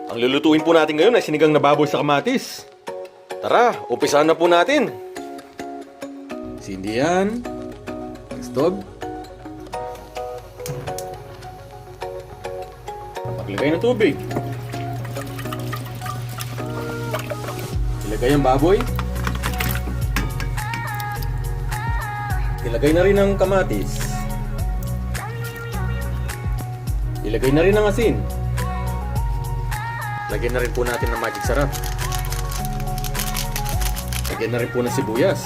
Ang lulutuin po natin ngayon ay sinigang na baboy sa kamatis. Tara, umpisahan na po natin. Sindi yan. Stove. Paglagay ng tubig. Ilagay ang baboy. Ilagay na rin ang kamatis. Ilagay na rin ang asin. Lagyan na rin po natin ng magic sarap. Lagyan na rin po ng sibuyas.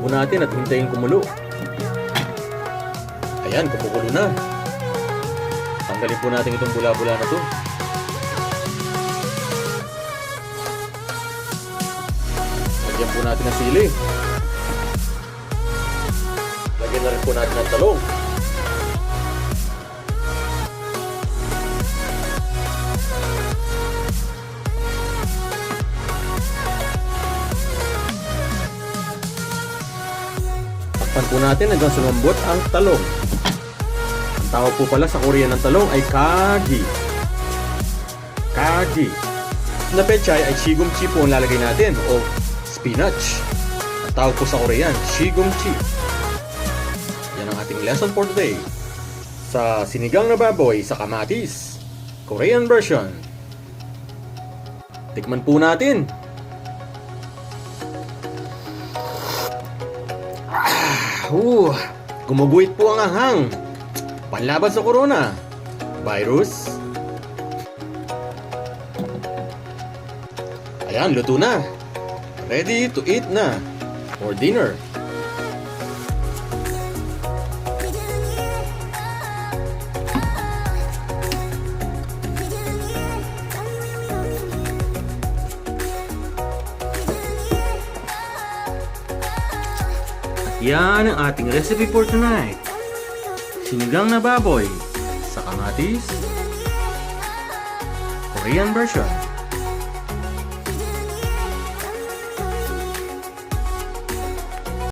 Takpan natin at hintayin kumulo. Ayan, kumukulo na. Tanggalin po natin itong bula-bula na to. Lagyan po natin ng sili. Lagyan na rin po natin ng talong. Takpan po natin hanggang sumambot ang talong. Ang tawag po pala sa Korean ng talong ay kagi. Kagi. Na pechay ay shigumchi po ang lalagay natin o spinach. Ang tawag po sa Korean, shigumchi. Yan ang ating lesson for today. Sa sinigang na baboy sa kamatis, Korean version. Tikman po natin. Gumuguhit po ang anghang. Panlaban sa corona virus. Ayan, luto na. Ready to eat na for dinner. Yan ang ating recipe for tonight. Sinigang na baboy sa kamatis, Korean version.